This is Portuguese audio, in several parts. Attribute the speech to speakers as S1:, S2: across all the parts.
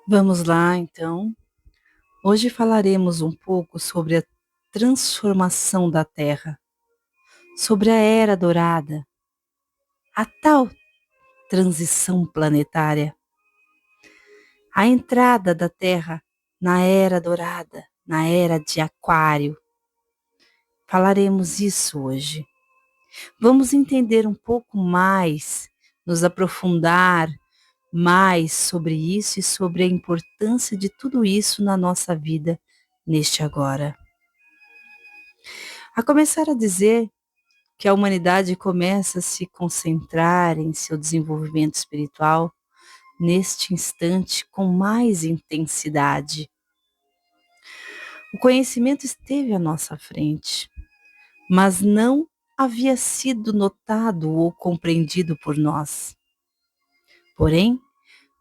S1: Vamos lá, então. Hoje falaremos um pouco sobre a transformação da Terra, sobre a Era Dourada, a tal transição planetária, a entrada da Terra na Era Dourada, na Era de Aquário. Falaremos isso hoje. Vamos entender um pouco mais, nos aprofundar mais sobre isso e sobre a importância de tudo isso na nossa vida neste agora. A começar a dizer que a humanidade começa a se concentrar em seu desenvolvimento espiritual neste instante com mais intensidade. O conhecimento esteve à nossa frente, mas não havia sido notado ou compreendido por nós. Porém,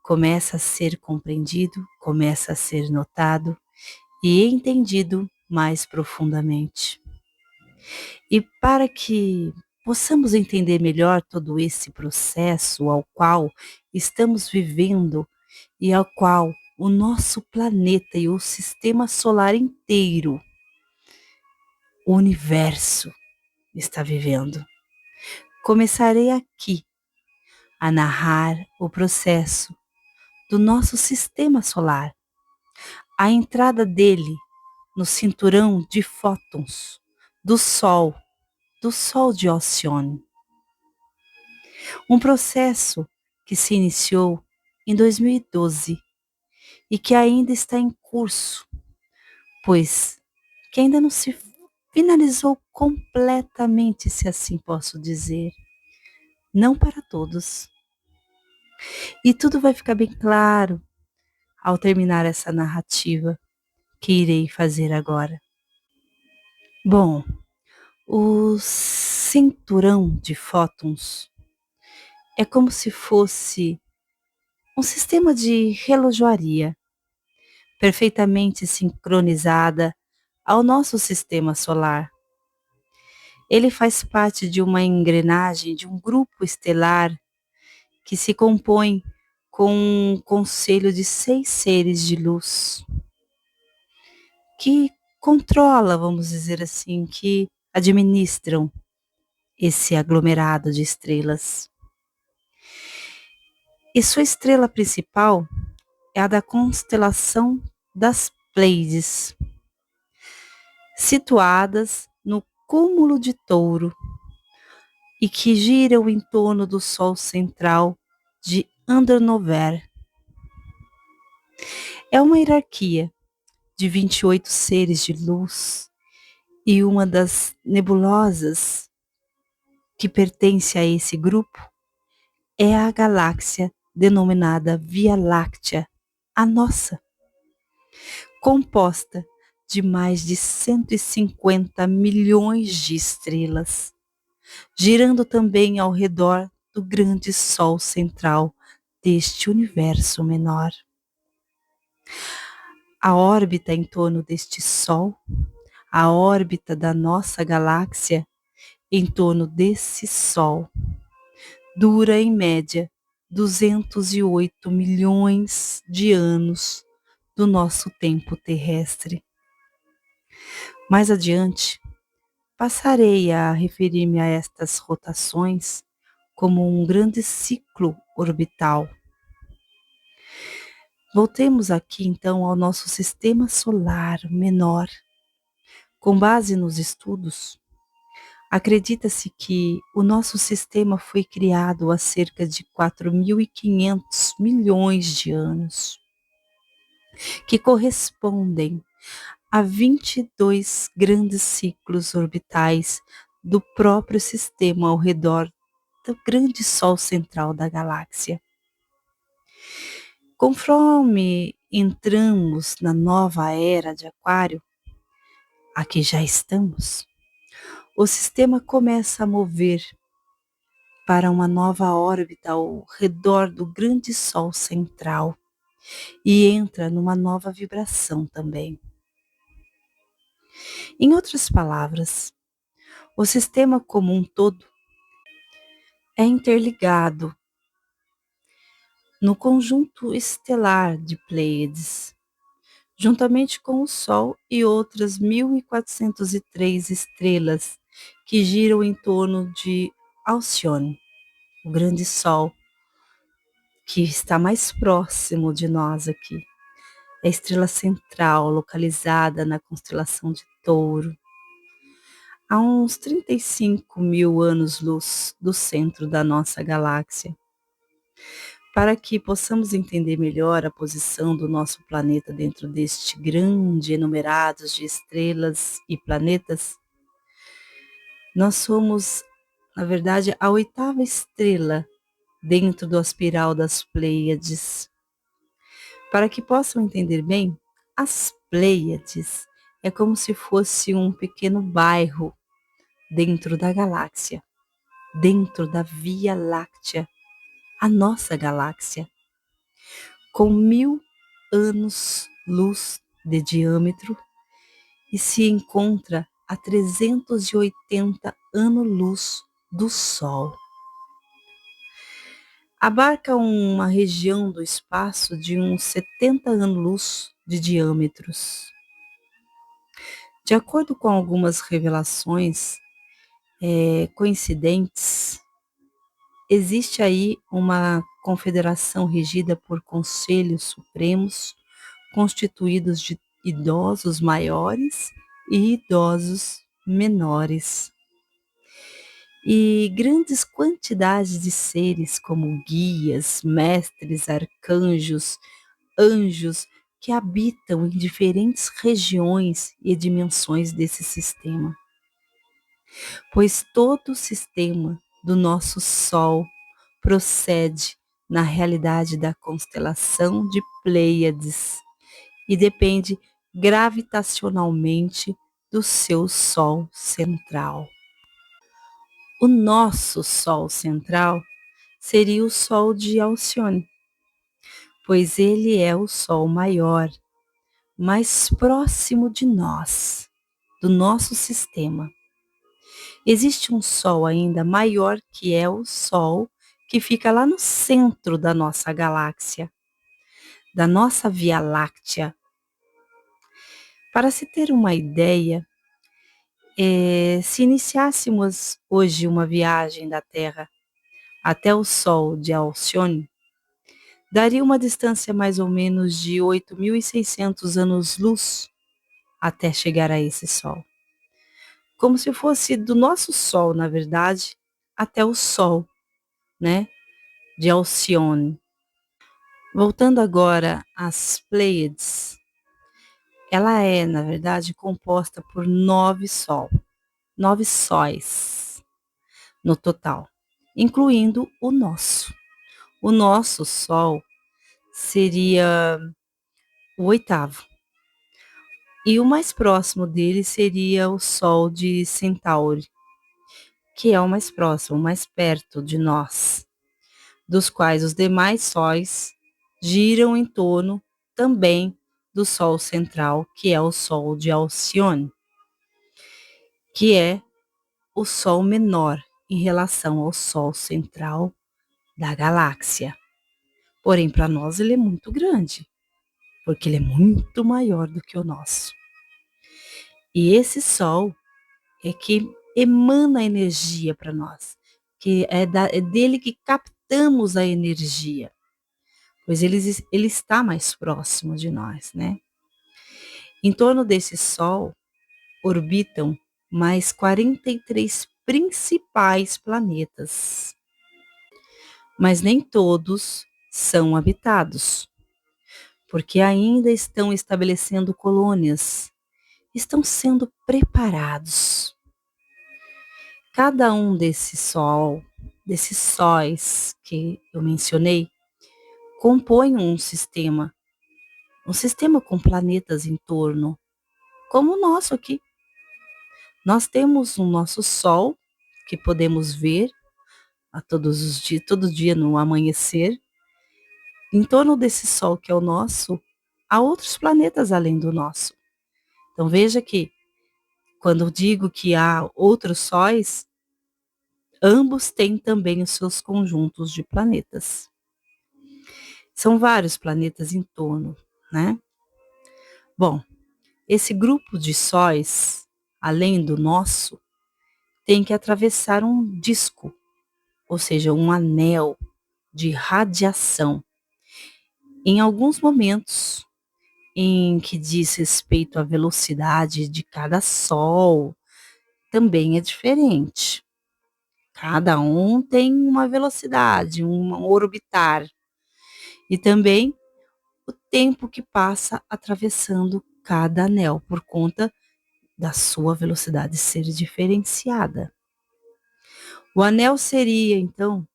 S1: começa a ser compreendido, começa a ser notado e entendido mais profundamente. E para que possamos entender melhor todo esse processo ao qual estamos vivendo e ao qual o nosso planeta e o sistema solar inteiro, o universo, está vivendo, começarei aqui a narrar o processo do nosso sistema solar, a entrada dele no cinturão de fótons do Sol de Alcione. Um processo que se iniciou em 2012 e que ainda está em curso, pois que ainda não se finalizou completamente, se assim posso dizer, não para todos. E tudo vai ficar bem claro ao terminar essa narrativa que irei fazer agora. Bom, o cinturão de fótons é como se fosse um sistema de relojoaria perfeitamente sincronizada ao nosso sistema solar. Ele faz parte de uma engrenagem de um grupo estelar que se compõe com um conselho de 6 seres de luz que controla, vamos dizer assim, que administram esse aglomerado de estrelas. E sua estrela principal é a da constelação das Pleiades, situadas no cúmulo de Touro e que giram em torno do Sol central de Andronover. É uma hierarquia de 28 seres de luz e uma das nebulosas que pertence a esse grupo é a galáxia denominada Via Láctea, a nossa, composta de mais de 150 milhões de estrelas, girando também ao redor do grande Sol central deste universo menor. A órbita em torno deste Sol, a órbita da nossa galáxia em torno desse Sol, dura em média 208 milhões de anos do nosso tempo terrestre. Mais adiante, passarei a referir-me a estas rotações como um grande ciclo orbital. Voltemos aqui então ao nosso sistema solar menor. Com base nos estudos, acredita-se que o nosso sistema foi criado há cerca de 4.500 milhões de anos, que correspondem a 22 grandes ciclos orbitais do próprio sistema ao redor do grande Sol central da galáxia. Conforme entramos na nova era de Aquário, a que já estamos, o sistema começa a mover para uma nova órbita ao redor do grande Sol central e entra numa nova vibração também. Em outras palavras, o sistema como um todo é interligado. no conjunto estelar de Pleiades, juntamente com o Sol e outras 1.403 estrelas que giram em torno de Alcione, o grande Sol que está mais próximo de nós aqui. É a estrela central, localizada na constelação de Touro, a uns 35 mil anos-luz do centro da nossa galáxia. Para que possamos entender melhor a posição do nosso planeta dentro deste grande enumerado de estrelas e planetas, nós somos, na verdade, a oitava estrela dentro do espiral das Pleiades. Para que possam entender bem, as Pleiades é como se fosse um pequeno bairro dentro da galáxia, dentro da Via Láctea, a nossa galáxia, com 1.000 anos-luz de diâmetro e se encontra a 380 anos-luz do Sol. Abarca uma região do espaço de uns 70 anos-luz de diâmetros. De acordo com algumas revelações coincidentes, existe aí uma confederação regida por conselhos supremos, constituídos de idosos maiores e idosos menores. E grandes quantidades de seres como guias, mestres, arcanjos, anjos, que habitam em diferentes regiões e dimensões desse sistema. Pois todo o sistema do nosso Sol procede na realidade da constelação de Pleiades e depende gravitacionalmente do seu Sol central. O nosso Sol central seria o Sol de Alcione, pois ele é o Sol maior, mais próximo de nós, do nosso sistema. Existe um Sol ainda maior que é o Sol que fica lá no centro da nossa galáxia, da nossa Via Láctea. Para se ter uma ideia, se iniciássemos hoje uma viagem da Terra até o Sol de Alcione, daria uma distância mais ou menos de 8.600 anos-luz até chegar a esse Sol. Como se fosse do nosso Sol, na verdade, até o Sol, né, de Alcione. Voltando agora às Pleiades, ela é, na verdade, composta por 9 sóis no total, incluindo o nosso. O nosso Sol seria o oitavo. E o mais próximo dele seria o Sol de Centauri, que é o mais próximo, mais perto de nós, dos quais os demais sóis giram em torno também do Sol central, que é o Sol de Alcione, que é o Sol menor em relação ao Sol central da galáxia. Porém, para nós ele é muito grande, porque ele é muito maior do que o nosso. E esse Sol é que emana energia para nós, que é dele que captamos a energia, pois ele está mais próximo de nós, né? Em torno desse Sol orbitam mais 43 principais planetas, mas nem todos são habitados, porque ainda estão estabelecendo colônias, estão sendo preparados. Cada um desses sóis que eu mencionei, compõe um sistema com planetas em torno, como o nosso aqui. Nós temos o nosso Sol, que podemos ver a todo dia no amanhecer. Em torno desse Sol que é o nosso, há outros planetas além do nosso. Então veja que, quando eu digo que há outros sóis, ambos têm também os seus conjuntos de planetas. São vários planetas em torno, né? Bom, esse grupo de sóis, além do nosso, tem que atravessar um disco, ou seja, um anel de radiação. Em alguns momentos em que diz respeito à velocidade de cada sol, também é diferente. Cada um tem uma velocidade, um orbitar, e também o tempo que passa atravessando cada anel, por conta da sua velocidade ser diferenciada. O anel seria, então,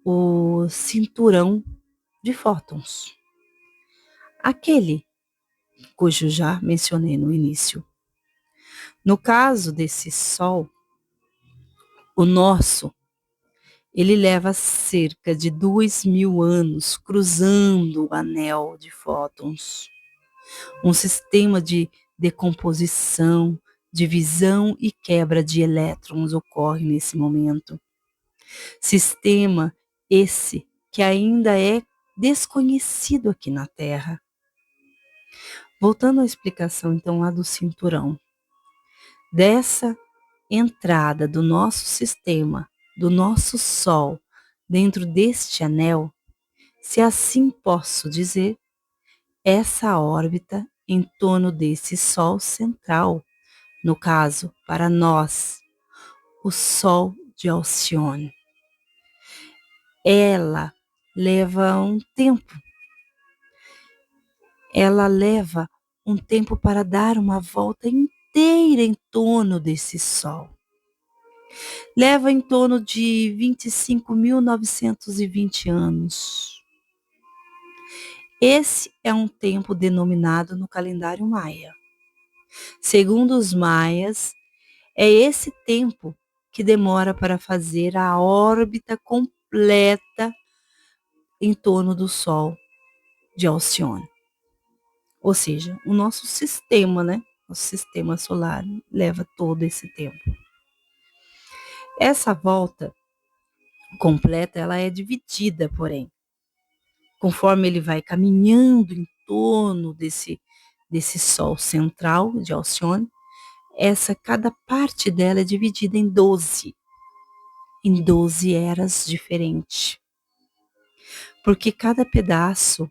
S1: o cinturão de fótons, aquele cujo já mencionei no início. No caso desse Sol, o nosso, ele leva cerca de 2.000 anos cruzando o anel de fótons. Um sistema de decomposição, divisão e quebra de elétrons ocorre nesse momento. Sistema esse que ainda é desconhecido aqui na Terra. Voltando à explicação, então, lá do cinturão. Dessa entrada do nosso sistema, do nosso Sol, dentro deste anel, se assim posso dizer, essa órbita em torno desse Sol central, no caso, para nós, o Sol de Alcione. Ela leva um tempo. Ela leva um tempo para dar uma volta inteira em torno desse Sol. Leva em torno de 25.920 anos. Esse é um tempo denominado no calendário maia. Segundo os maias, é esse tempo que demora para fazer a órbita completa em torno do Sol de Alcione. Ou seja, o nosso sistema, né? O sistema solar leva todo esse tempo. Essa volta completa, ela é dividida, porém, conforme ele vai caminhando em torno desse Sol central de Alcione, cada parte dela é dividida em 12 eras diferentes. Porque cada pedaço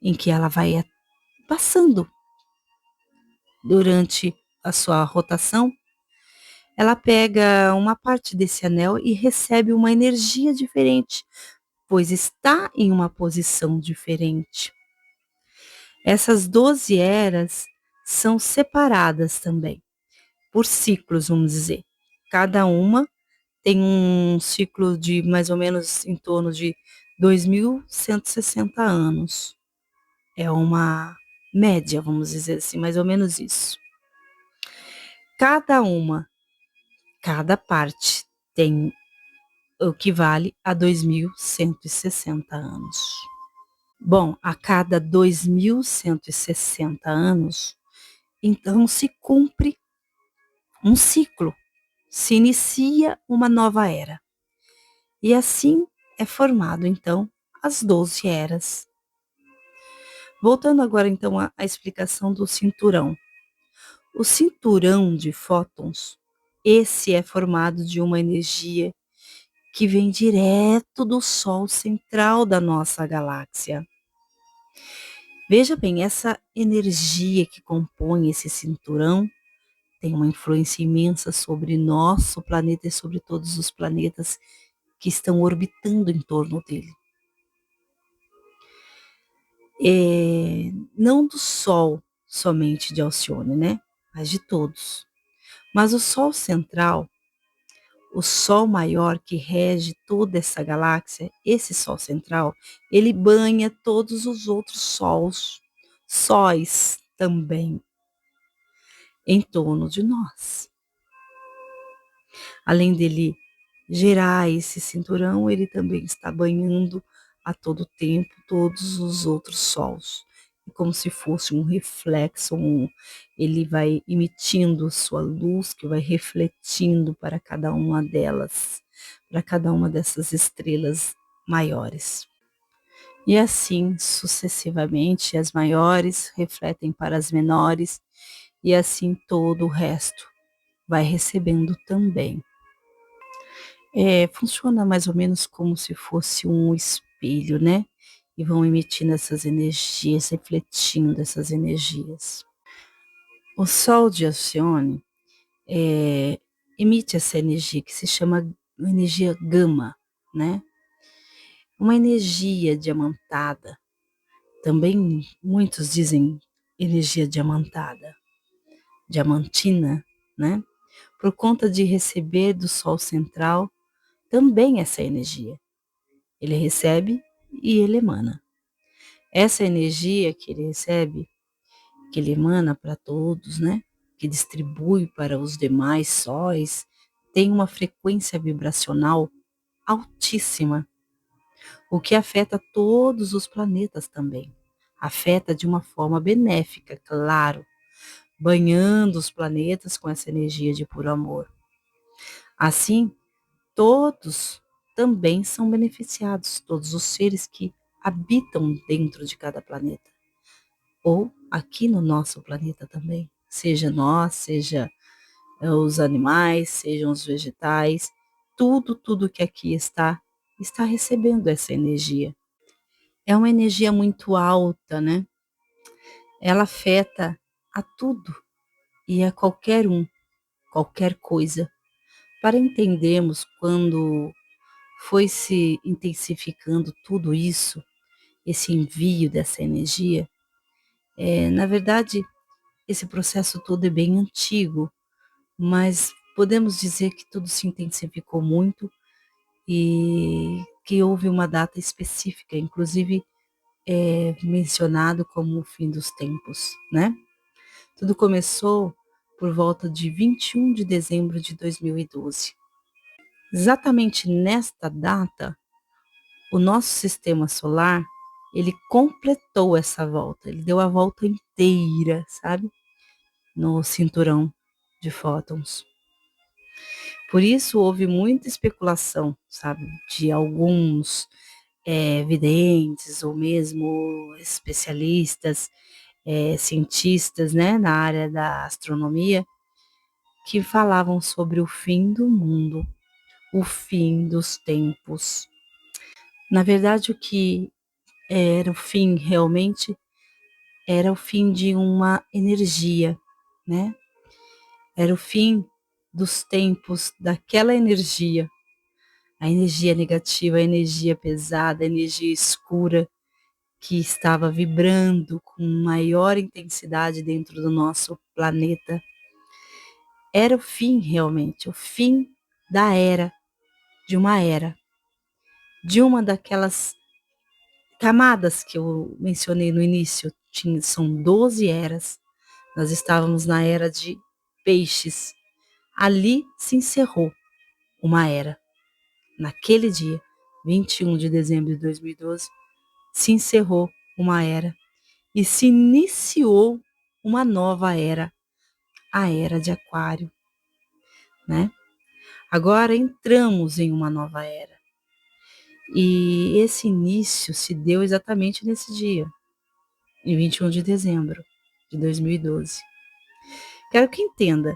S1: em que ela vai passando durante a sua rotação, ela pega uma parte desse anel e recebe uma energia diferente, pois está em uma posição diferente. Essas 12 eras são separadas também por ciclos, vamos dizer. Cada uma tem um ciclo de mais ou menos em torno de 2.160 anos. É uma média, vamos dizer assim, mais ou menos isso. Cada parte tem o que vale a 2.160 anos. Bom, a cada 2.160 anos, então se cumpre um ciclo, se inicia uma nova era. E assim é formado, então, as 12 eras. Voltando agora, então, à explicação do cinturão. O cinturão de fótons, esse é formado de uma energia que vem direto do Sol central da nossa galáxia. Veja bem, essa energia que compõe esse cinturão tem uma influência imensa sobre nosso planeta e sobre todos os planetas que estão orbitando em torno dele. Não do Sol somente de Alcione, né? Mas de todos. Mas o Sol central, o Sol maior que rege toda essa galáxia, esse Sol central, ele banha todos os outros sóis também, em torno de nós. Além dele gerar esse cinturão, ele também está banhando a todo tempo todos os outros sols. Como se fosse um reflexo, ele vai emitindo sua luz, que vai refletindo para cada uma delas, para cada uma dessas estrelas maiores. E assim sucessivamente, as maiores refletem para as menores, e assim todo o resto vai recebendo também. Funciona mais ou menos como se fosse um espelho, né? E vão emitindo essas energias, refletindo essas energias. O Sol de Alcione emite essa energia que se chama energia gama, né? Uma energia diamantada. Também muitos dizem energia diamantada, diamantina, né? Por conta de receber do Sol central também essa energia. Ele recebe e ele emana. Essa energia que ele recebe, que ele emana para todos, né? Que distribui para os demais sóis, tem uma frequência vibracional altíssima, o que afeta todos os planetas também. Afeta de uma forma benéfica, claro, banhando os planetas com essa energia de puro amor. Assim, todos também são beneficiados, todos os seres que habitam dentro de cada planeta, ou aqui no nosso planeta também, seja nós, seja os animais, sejam os vegetais, tudo que aqui está recebendo essa energia. É uma energia muito alta, né? Ela afeta a tudo e a qualquer um, qualquer coisa. Para entendermos quando foi se intensificando tudo isso, esse envio dessa energia, na verdade, esse processo todo é bem antigo, mas podemos dizer que tudo se intensificou muito e que houve uma data específica, inclusive mencionado como o fim dos tempos, né? Tudo começou por volta de 21 de dezembro de 2012. Exatamente nesta data, o nosso sistema solar, ele completou essa volta, ele deu a volta inteira, sabe? No cinturão de fótons. Por isso houve muita especulação, sabe? De alguns videntes ou mesmo especialistas, cientistas, né? Na área da astronomia, que falavam sobre o fim do mundo, o fim dos tempos. Na verdade, o que era o fim realmente era o fim de uma energia, né? Era o fim dos tempos daquela energia, a energia negativa, a energia pesada, a energia escura que estava vibrando com maior intensidade dentro do nosso planeta. Era o fim realmente, o fim da era, de uma daquelas camadas que eu mencionei no início. São 12 eras. Nós estávamos na era de peixes. Ali se encerrou uma era. Naquele dia, 21 de dezembro de 2012, se encerrou uma era e se iniciou uma nova era, a era de Aquário, né? Agora entramos em uma nova era. E esse início se deu exatamente nesse dia, em 21 de dezembro de 2012. Quero que entenda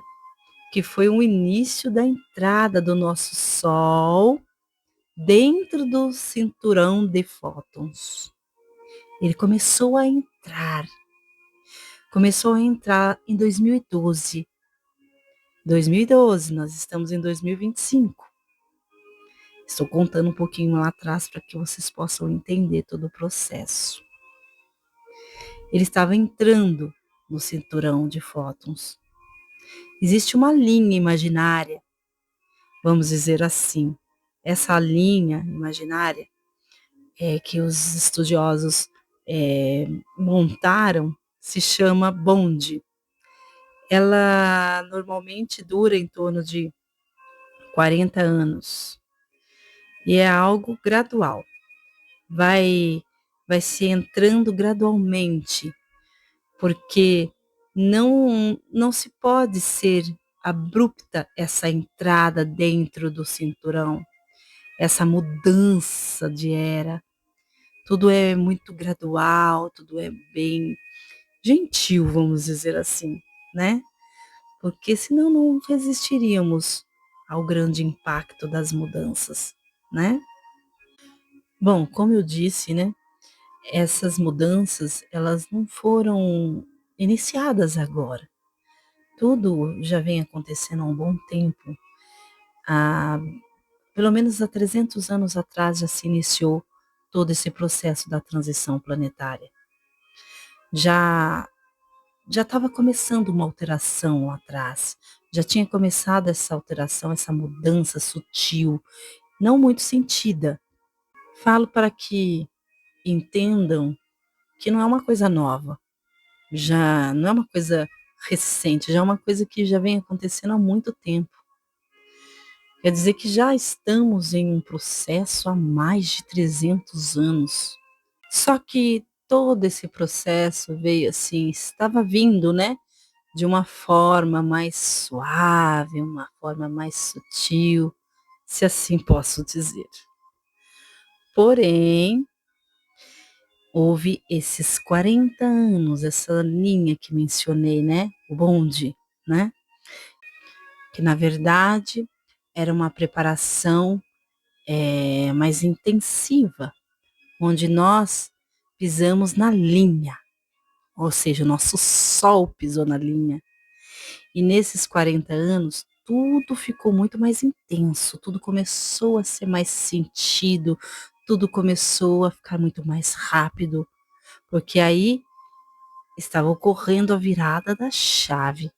S1: que foi o início da entrada do nosso Sol dentro do cinturão de fótons. Ele começou a entrar em 2012. 2012, nós estamos em 2025. Estou contando um pouquinho lá atrás para que vocês possam entender todo o processo. Ele estava entrando no cinturão de fótons. Existe uma linha imaginária, vamos dizer assim. Essa linha imaginária que os estudiosos montaram se chama bonde. Ela normalmente dura em torno de 40 anos e é algo gradual. Vai se entrando gradualmente, porque não se pode ser abrupta essa entrada dentro do cinturão, essa mudança de era. tudo é muito gradual, tudo é bem gentil, vamos dizer assim, né? Porque senão não resistiríamos ao grande impacto das mudanças, né? Bom, como eu disse, né, essas mudanças, elas não foram iniciadas agora. Tudo já vem acontecendo há um bom tempo. Há, pelo menos há 300 anos atrás já se iniciou todo esse processo da transição planetária. Já já estava começando uma alteração lá atrás. Já tinha começado essa alteração, essa mudança sutil, não muito sentida. Falo para que entendam que não é uma coisa nova, já não é uma coisa recente, já é uma coisa que já vem acontecendo há muito tempo. Quer dizer que já estamos em um processo há mais de 300 anos. Só que todo esse processo veio assim, estava vindo, né, de uma forma mais suave, uma forma mais sutil, se assim posso dizer. Porém, houve esses 40 anos, essa linha que mencionei, né, o bonde, né, que na verdade era uma preparação, mais intensiva, onde nós pisamos na linha, ou seja, o nosso sol pisou na linha. E nesses 40 anos, tudo ficou muito mais intenso, tudo começou a ser mais sentido, tudo começou a ficar muito mais rápido, porque aí estava ocorrendo a virada da chave,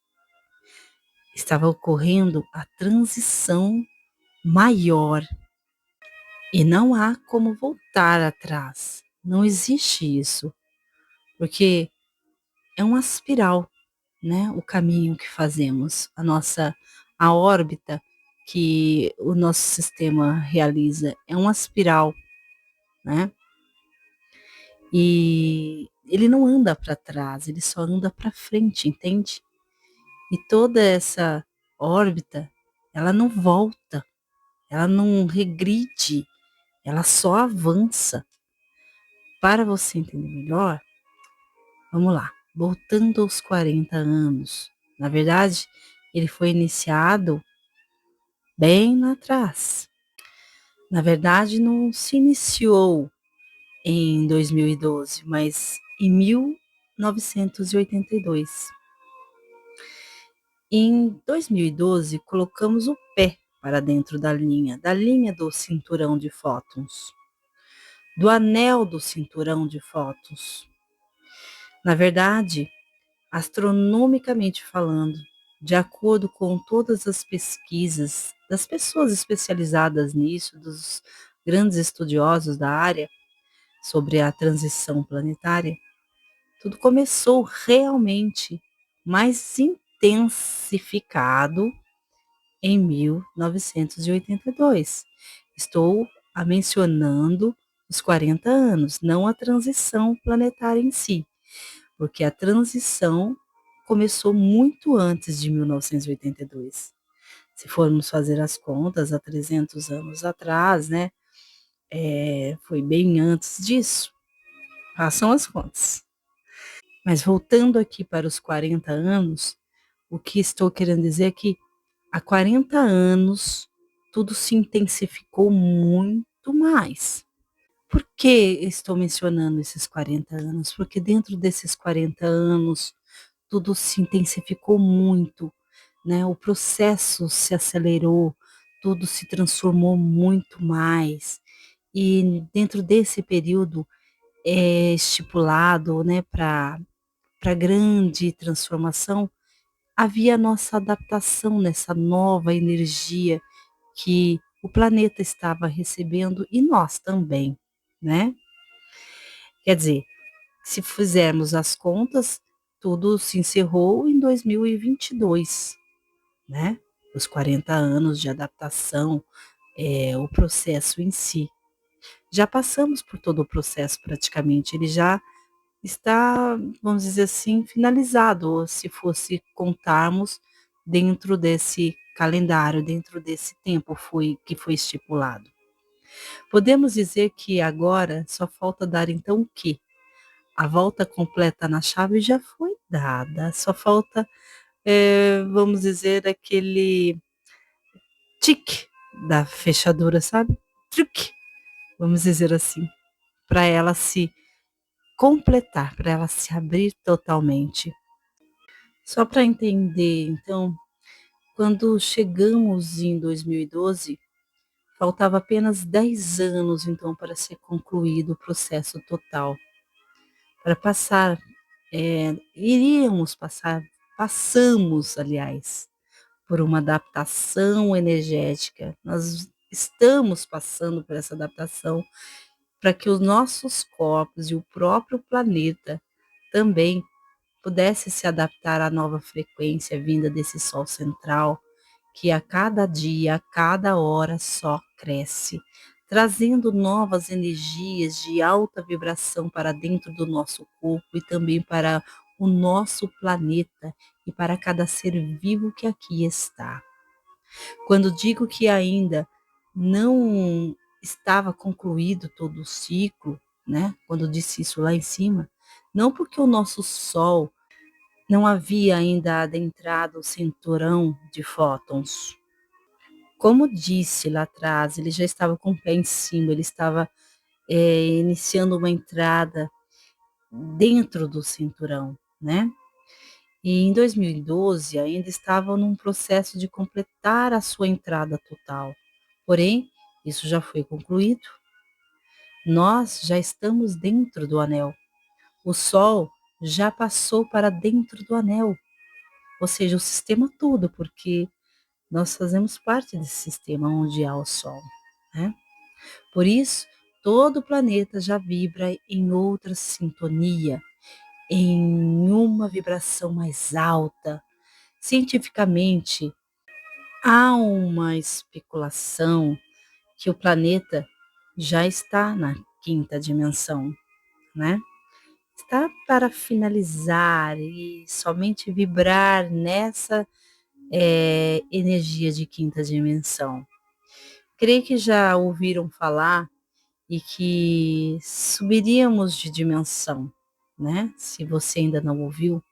S1: estava ocorrendo a transição maior. E não há como voltar atrás. Não existe isso, porque é uma espiral, né? O caminho que fazemos, a órbita que o nosso sistema realiza é uma espiral, né? E ele não anda para trás, ele só anda para frente, entende? E toda essa órbita, ela não volta, ela não regride, ela só avança. Para você entender melhor, vamos lá, voltando aos 40 anos. Na verdade, ele foi iniciado bem lá atrás. Na verdade, não se iniciou em 2012, mas em 1982. Em 2012, colocamos o pé para dentro da linha do cinturão de fótons, do anel do cinturão de fótons. Na verdade, astronomicamente falando, de acordo com todas as pesquisas das pessoas especializadas nisso, dos grandes estudiosos da área sobre a transição planetária, tudo começou realmente mais intensificado em 1982. Estou mencionando os 40 anos, não a transição planetária em si, porque a transição começou muito antes de 1982. Se formos fazer as contas, há 300 anos atrás, né? Foi bem antes disso. Façam as contas. Mas voltando aqui para os 40 anos, o que estou querendo dizer é que há 40 anos tudo se intensificou muito mais. Por que estou mencionando esses 40 anos? Porque dentro desses 40 anos tudo se intensificou muito, né? O processo se acelerou, tudo se transformou muito mais. E dentro desse período é estipulado, né, para grande transformação, havia a nossa adaptação nessa nova energia que o planeta estava recebendo e nós também, né? Quer dizer, se fizermos as contas, tudo se encerrou em 2022, né? Os 40 anos de adaptação, o processo em si. Já passamos por todo o processo praticamente, ele já está, vamos dizer assim, finalizado, ou se fosse contarmos dentro desse calendário, dentro desse tempo que foi estipulado. Podemos dizer que agora só falta dar então o quê? A volta completa na chave já foi dada, só falta, vamos dizer, aquele tique da fechadura, sabe? Truque, vamos dizer assim, para ela se completar, para ela se abrir totalmente. Só para entender, então, quando chegamos em 2012, faltava apenas 10 anos, então, para ser concluído o processo total. Para passar, iríamos passar, passamos, aliás, por uma adaptação energética. Nós estamos passando por essa adaptação para que os nossos corpos e o próprio planeta também pudesse se adaptar à nova frequência vinda desse Sol central, que a cada dia, a cada hora só cresce, trazendo novas energias de alta vibração para dentro do nosso corpo e também para o nosso planeta e para cada ser vivo que aqui está. Quando digo que ainda não estava concluído todo o ciclo, né? Quando eu disse isso lá em cima, não porque o nosso Sol não havia ainda adentrado o cinturão de fótons. Como disse lá atrás, ele já estava com o pé em cima, ele estava iniciando uma entrada dentro do cinturão, né? E em 2012 ainda estava num processo de completar a sua entrada total. Porém, isso já foi concluído. Nós já estamos dentro do anel. O Sol já passou para dentro do anel, ou seja, o sistema todo, porque nós fazemos parte desse sistema onde há o Sol, né? Por isso, todo o planeta já vibra em outra sintonia, em uma vibração mais alta. Cientificamente, há uma especulação que o planeta já está na quinta dimensão, né? Está para finalizar e somente vibrar nessa energia de quinta dimensão. Creio que já ouviram falar e que subiríamos de dimensão, né? Se você ainda não ouviu.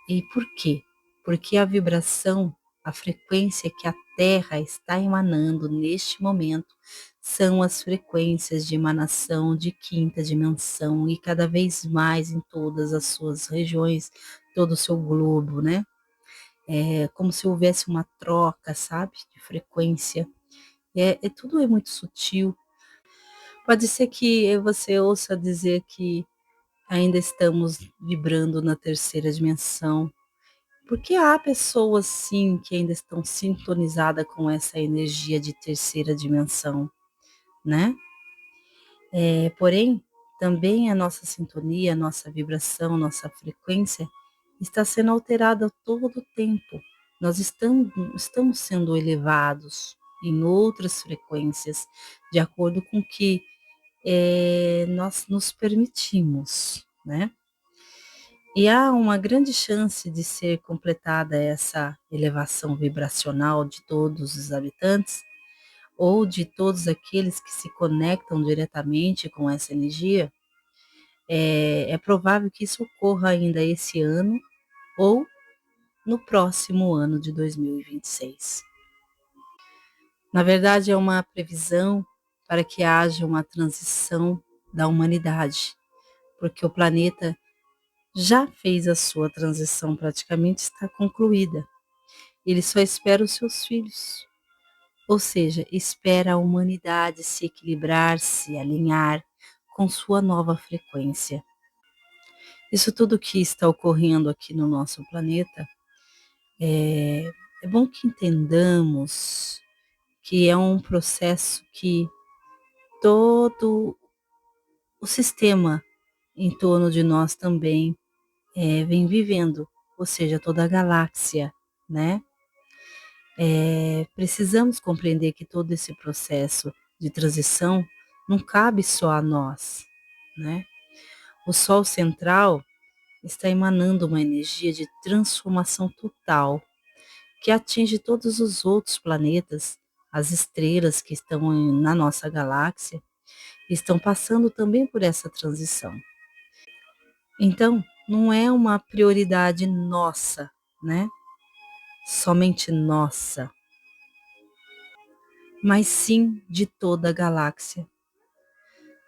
S1: E por quê? Porque a vibração, a frequência que a Terra está emanando neste momento são as frequências de emanação de quinta dimensão e cada vez mais em todas as suas regiões, todo o seu globo, né? É como se houvesse uma troca, sabe, de frequência. Tudo é muito sutil. Pode ser que você ouça dizer que ainda estamos vibrando na terceira dimensão, porque há pessoas sim que ainda estão sintonizadas com essa energia de terceira dimensão, né? Porém, também a nossa sintonia, a nossa vibração, nossa frequência está sendo alterada a todo o tempo. Nós estamos sendo elevados em outras frequências, de acordo com o que nós nos permitimos, né? E há uma grande chance de ser completada essa elevação vibracional de todos os habitantes ou de todos aqueles que se conectam diretamente com essa energia. É provável que isso ocorra ainda esse ano ou no próximo ano de 2026. Na verdade, é uma previsão para que haja uma transição da humanidade, porque o planeta já fez a sua transição, praticamente está concluída. Ele só espera os seus filhos, ou seja, espera a humanidade se equilibrar, se alinhar com sua nova frequência. Isso tudo que está ocorrendo aqui no nosso planeta, é bom que entendamos que é um processo que todo o sistema em torno de nós também vem vivendo, ou seja, toda a galáxia, né? Precisamos compreender que todo esse processo de transição não cabe só a nós, né? O Sol central está emanando uma energia de transformação total que atinge todos os outros planetas as estrelas que estão na nossa galáxia estão passando também por essa transição. Então, não é uma prioridade nossa, né? Somente nossa, mas sim de toda a galáxia.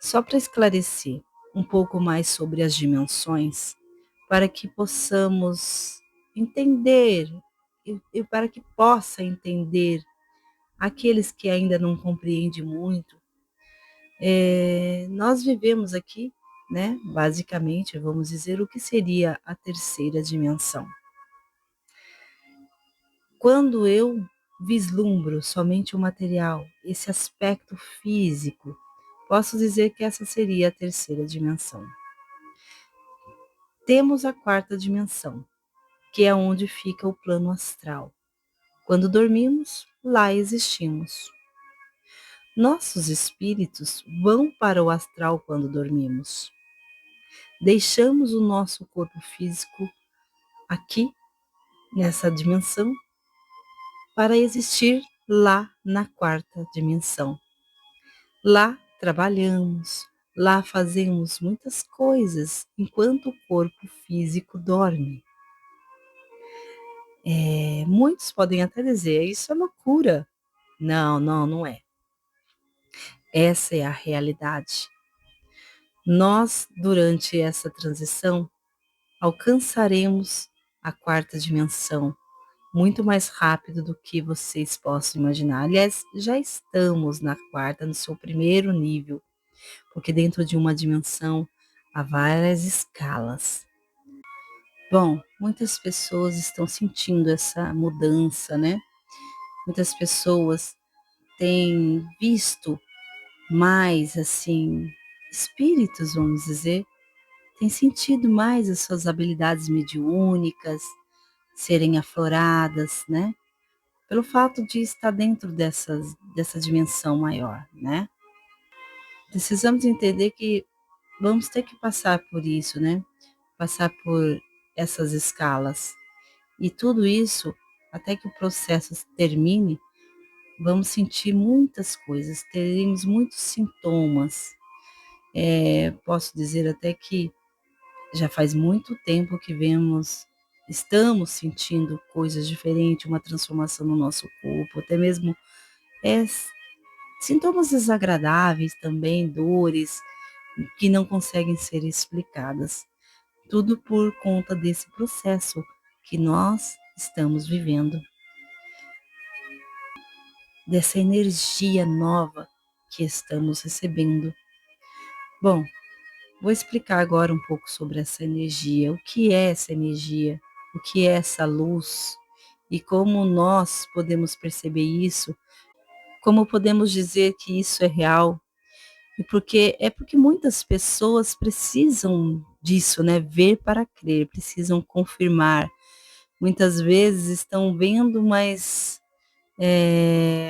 S1: Só para esclarecer um pouco mais sobre as dimensões, para que possamos entender e para que possa entender aqueles que ainda não compreendem muito, nós vivemos aqui, né? Basicamente, vamos dizer o que seria a terceira dimensão. Quando eu vislumbro somente o material, esse aspecto físico, posso dizer que essa seria a terceira dimensão. Temos a quarta dimensão, que é onde fica o plano astral. Quando dormimos, lá existimos. Nossos espíritos vão para o astral quando dormimos. Deixamos o nosso corpo físico aqui, nessa dimensão, para existir lá na quarta dimensão. Lá trabalhamos, lá fazemos muitas coisas enquanto o corpo físico dorme. Muitos podem até dizer, isso é loucura. Não, não, não é. Essa é a realidade. Nós, durante essa transição, alcançaremos a quarta dimensão muito mais rápido do que vocês possam imaginar. Aliás, já estamos na quarta, no seu primeiro nível, porque dentro de uma dimensão há várias escalas. Bom, muitas pessoas estão sentindo essa mudança, né? Muitas pessoas têm visto mais, assim, espíritos, vamos dizer, têm sentido mais as suas habilidades mediúnicas serem afloradas, né? Pelo fato de estar dentro dessa dimensão maior, né? Precisamos entender que vamos ter que passar por isso, né? Passar por essas escalas. E tudo isso, até que o processo termine, vamos sentir muitas coisas, teremos muitos sintomas. Posso dizer até que já faz muito tempo que estamos sentindo coisas diferentes, uma transformação no nosso corpo, até mesmo é, sintomas desagradáveis também, dores que não conseguem ser explicadas. Tudo por conta desse processo que nós estamos vivendo, dessa energia nova que estamos recebendo. Bom, vou explicar agora um pouco sobre essa energia, o que é essa energia, o que é essa luz e como nós podemos perceber isso, como podemos dizer que isso é real. E porque muitas pessoas precisam disso, né? Ver para crer, precisam confirmar. Muitas vezes estão vendo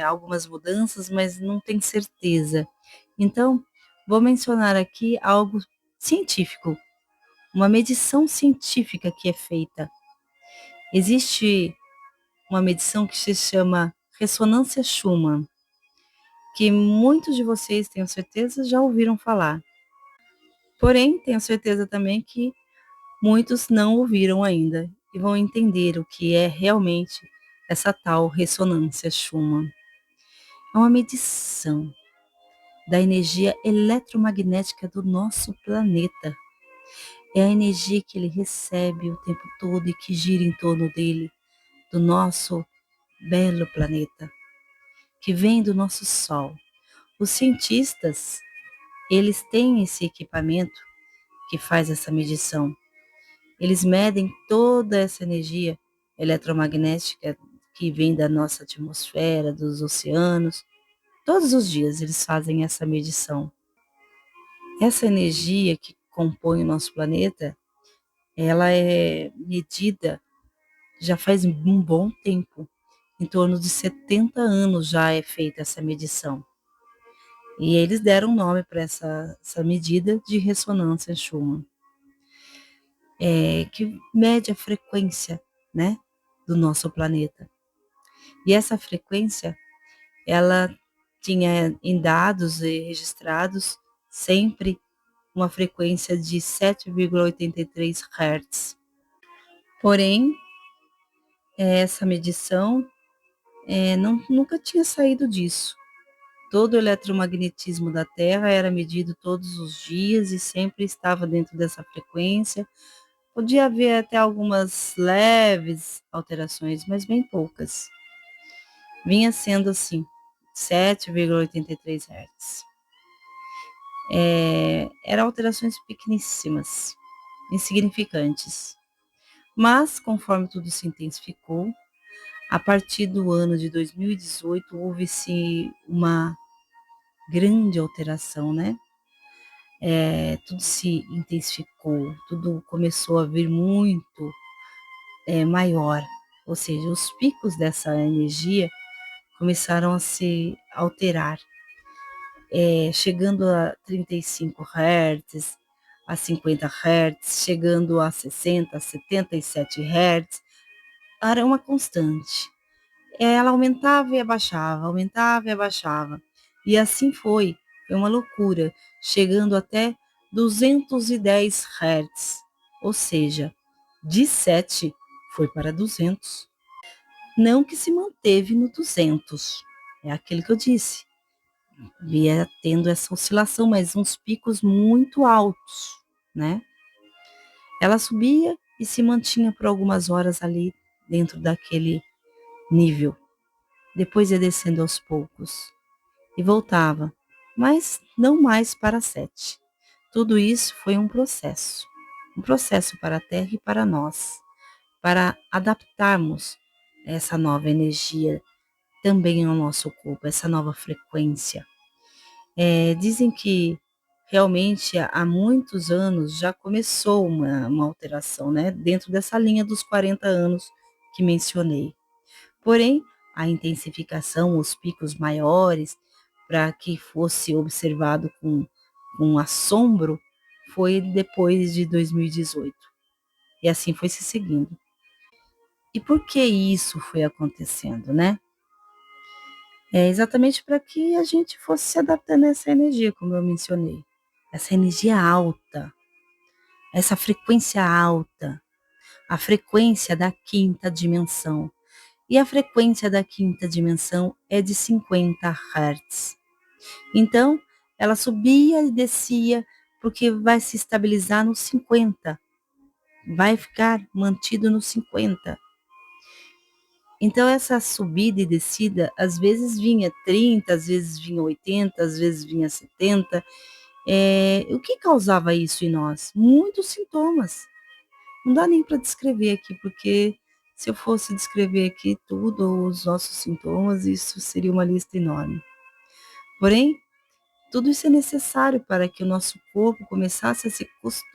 S1: algumas mudanças, mas não tem certeza. Então, vou mencionar aqui algo científico, uma medição científica que é feita. Existe uma medição que se chama ressonância Schumann, que muitos de vocês, tenho certeza, já ouviram falar. Porém, tenho certeza também que muitos não ouviram ainda e vão entender o que é realmente essa tal ressonância Schumann. É uma medição da energia eletromagnética do nosso planeta. É a energia que ele recebe o tempo todo e que gira em torno dele, do nosso belo planeta, que vem do nosso Sol. Os cientistas, eles têm esse equipamento que faz essa medição. Eles medem toda essa energia eletromagnética que vem da nossa atmosfera, dos oceanos. Todos os dias eles fazem essa medição. Essa energia que compõe o nosso planeta, ela é medida já faz um bom tempo. Em torno de 70 anos já é feita essa medição. E eles deram nome para essa medida de ressonância Schumann, que mede a frequência, né, do nosso planeta. E essa frequência ela tinha em dados e registrados sempre uma frequência de 7,83 Hz. Porém, essa medição nunca tinha saído disso. Todo o eletromagnetismo da Terra era medido todos os dias e sempre estava dentro dessa frequência. Podia haver até algumas leves alterações, mas bem poucas. Vinha sendo assim, 7,83 Hz. Eram alterações pequeníssimas, insignificantes. Mas, conforme tudo se intensificou, a partir do ano de 2018 houve-se uma grande alteração, né? Tudo se intensificou, tudo começou a vir muito maior, ou seja, os picos dessa energia começaram a se alterar, chegando a 35 Hz, a 50 Hz, chegando a 60, 77 Hz, era uma constante. Ela aumentava e abaixava, aumentava e abaixava. E assim foi uma loucura, chegando até 210 Hz, ou seja, de 7 foi para 200. Não que se manteve no 200, é aquilo que eu disse, via tendo essa oscilação, mas uns picos muito altos, né? Ela subia e se mantinha por algumas horas ali dentro daquele nível. Depois ia descendo aos poucos e voltava, mas não mais para 7. Tudo isso foi um processo para a Terra e para nós, para adaptarmos essa nova energia também ao nosso corpo, essa nova frequência. Dizem que realmente há muitos anos já começou uma alteração, né, dentro dessa linha dos 40 anos que mencionei. Porém, a intensificação, os picos maiores, para que fosse observado com assombro, foi depois de 2018. E assim foi se seguindo. E por que isso foi acontecendo, né? É exatamente para que a gente fosse se adaptando a essa energia, como eu mencionei. Essa energia alta, essa frequência alta, a frequência da quinta dimensão. E a frequência da quinta dimensão é de 50 Hz. Então, ela subia e descia, porque vai se estabilizar no 50, vai ficar mantido no 50. Então, essa subida e descida, às vezes vinha 30, às vezes vinha 80, às vezes vinha 70. O que causava isso em nós? Muitos sintomas. Não dá nem para descrever aqui, porque se eu fosse descrever aqui tudo, os nossos sintomas, isso seria uma lista enorme. Porém, tudo isso é necessário para que o nosso corpo começasse a se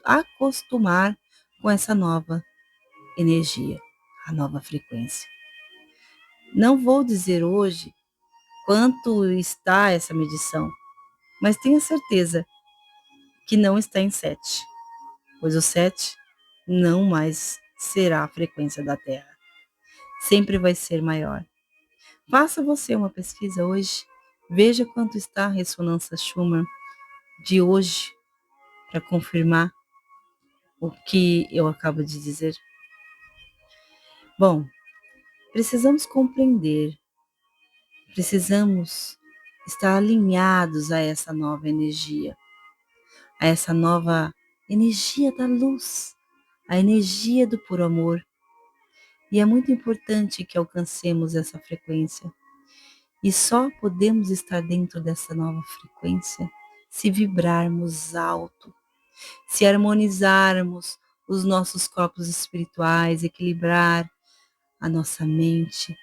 S1: acostumar com essa nova energia, a nova frequência. Não vou dizer hoje quanto está essa medição, mas tenha certeza que não está em 7, pois o 7 não mais será a frequência da Terra. Sempre vai ser maior. Faça você uma pesquisa hoje, veja quanto está a ressonância Schumann de hoje, para confirmar o que eu acabo de dizer. Bom, precisamos compreender, precisamos estar alinhados a essa nova energia, a essa nova energia da luz, a energia do puro amor. E é muito importante que alcancemos essa frequência. E só podemos estar dentro dessa nova frequência se vibrarmos alto, se harmonizarmos os nossos corpos espirituais, equilibrar a nossa mente,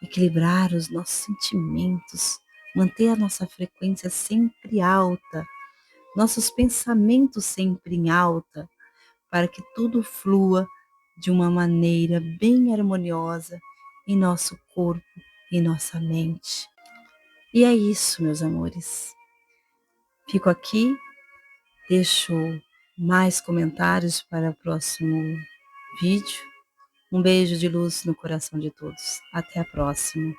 S1: equilibrar os nossos sentimentos, manter a nossa frequência sempre alta, nossos pensamentos sempre em alta, para que tudo flua de uma maneira bem harmoniosa em nosso corpo e nossa mente. E é isso, meus amores. Fico aqui, deixo mais comentários para o próximo vídeo. Um beijo de luz no coração de todos. Até a próxima.